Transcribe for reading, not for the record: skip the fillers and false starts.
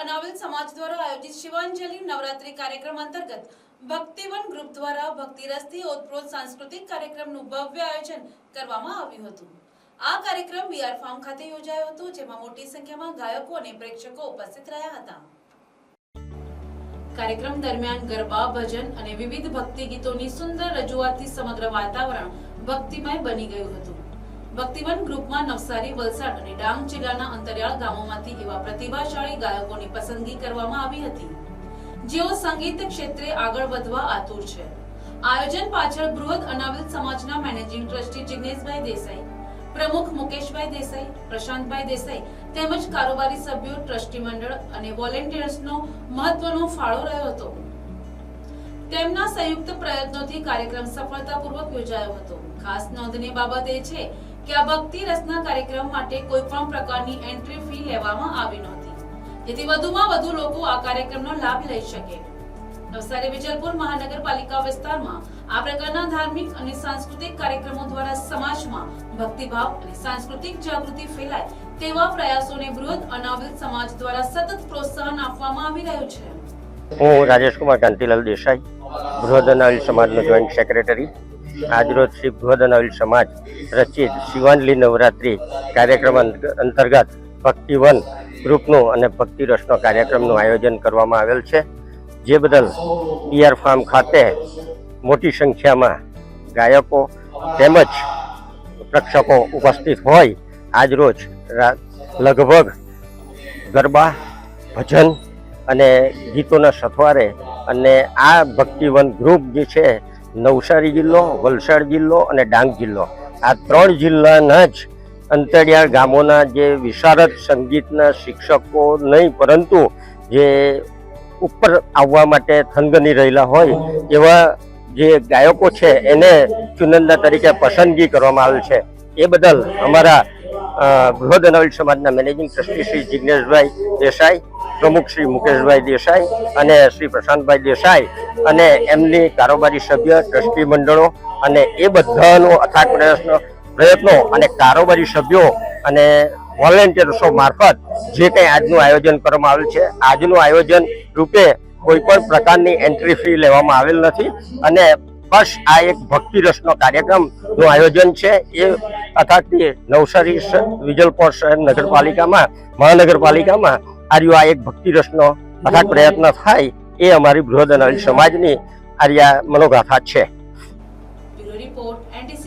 અનાવિલ સમાજ દ્વારા આયોજિત શિવાંજલિ નવરાત્રી કાર્યક્રમ અંતર્ગત ભક્તિવન ગ્રુપ દ્વારા ભક્તિ રસથી ઓતપ્રોત સાંસ્કૃતિક કાર્યક્રમનું ભવ્ય આયોજન કરવામાં આવ્યું હતું। આ કાર્યક્રમ બીઆર ફાર્મ ખાતે યોજાયો હતો, જેમાં મોટી સંખ્યામાં ગાયકો અને પ્રેક્ષકો ઉપસ્થિત રહ્યા હતા। કાર્યક્રમ દરમિયાન ગરબા, ભજન અને વિવિધ ભક્તિ ગીતોની સુંદર રજૂઆતથી સમગ્ર વાતાવરણ ભક્તિમય બની ગયું હતું। ભક્તિવન ગ્રુપમાં નવસારી, વલસાડ અને ડાંગ જિલ્લાના અંતરિયાળ ગામોમાંથી એવા પ્રતિભાશાળી ગાયકોની પસંદગી કરવામાં આવી હતી, જેઓ સંગીત ક્ષેત્રે આગળ વધવા આતુર છે। આયોજન પાછળ બૃહદ અનાવિલ સમાજના મેનેજિંગ ટ્રસ્ટી જિગ્નેશભાઈ દેસાઈ, પ્રમુખ મુકેશભાઈ દેસાઈ, પ્રશાંતભાઈ દેસાઈ તેમજ કારોબારી સભ્યો, ટ્રસ્ટી મંડળ અને વોલેન્ટિયર્સનો મહત્વનો ફાળો રહ્યો હતો। તેમના સંયુક્ત પ્રયત્નોથી કાર્યક્રમ સફળતાપૂર્વક યોજાયો હતો। ખાસ નોંધનીય બાબત એ છે કે આ ભક્તિ રસના કાર્યક્રમ માટે કોઈ પણ પ્રકારની એન્ટ્રી ફી લેવામાં આવી નહોતી, જેથી વધુમાં વધુ લોકો આ કાર્યક્રમનો લાભ લઈ શકે। નવસારી વિજલપુર મહાનગરપાલિકા વિસ્તારમાં આ પ્રકારના ધાર્મિક અને સાંસ્કૃતિક કાર્યક્રમો દ્વારા સમાજમાં ભક્તિભાવ અને સાંસ્કૃતિક જાગૃતિ ફેલાય તેવા પ્રયાસોને બૃહદ અનાવિલ સમાજ દ્વારા સતત પ્રોત્સાહન આપવામાં આવી રહ્યું છે। હું રાજેશ કુમાર કાંતિલાલ દેસાઈ, બૃહદ અનાવિલ સમાજનો જોઈન્ટ સેક્રેટરી। આજરોજ શ્રી બૃહદ અનાવિલ સમાજ રચિત શિવાંજલિ નવરાત્રી કાર્યક્રમ અંતર્ગત ભક્તિવન ગ્રુપનું અને ભક્તિ રસનો કાર્યક્રમનું આયોજન કરવામાં આવેલ છે, જે બદલ બીઆર ફાર્મ ખાતે મોટી સંખ્યામાં ગાયકો તેમજ પ્રેક્ષકો ઉપસ્થિત હોય આજરોજ લગભગ ગરબા, ભજન અને ગીતોના સથવારે અને આ ભક્તિવન ગ્રુપ જે છે નવસારી જિલ્લો, વલસાડ જિલ્લો અને ડાંગ જિલ્લો, આ 3 જિલ્લાના જ અંતરિયાળ ગામોના જે વિશારદ સંગીતના શિક્ષકો નહીં પરંતુ જે ઉપર આવવા માટે થનગની રહેલા હોય એવા જે ગાયકો છે એને ચુનંદા તરીકે પસંદગી કરવામાં આવેલ છે। એ બદલ અમારા બૃહદ અનાવિલ સમાજના મેનેજિંગ ટ્રસ્ટી શ્રી જિગ્નેશભાઈ દેસાઈ, પ્રમુખ શ્રી મુકેશભાઈ દેસાઈ અને શ્રી પ્રશાંતભાઈ દેસાઈ અને એમની કારોબારી સભ્ય, ટ્રસ્ટી મંડળો અને એ બધાનો અથાગ પ્રયત્નો અને કારોબારી સભ્યો અને વોલેન્ટિયર્સો મારફત જે કંઈ આજનું આયોજન કરવામાં આવેલ છે, આજનું આયોજન રૂપે કોઈ પણ પ્રકારની એન્ટ્રી ફી લેવામાં આવેલ નથી અને બસ આ એક ભક્તિ રસનો કાર્યક્રમનું આયોજન છે। એ અથાગથી નવસારી વિજલપોર શહેર નગરપાલિકામાં, મહાનગરપાલિકામાં આ એક ભક્તિ રસનો અથાગ પ્રયત્ન થાય એ અમારી બૃહદ અનાવિલ સમાજની મનોગાથા છે। Bureau report NTC।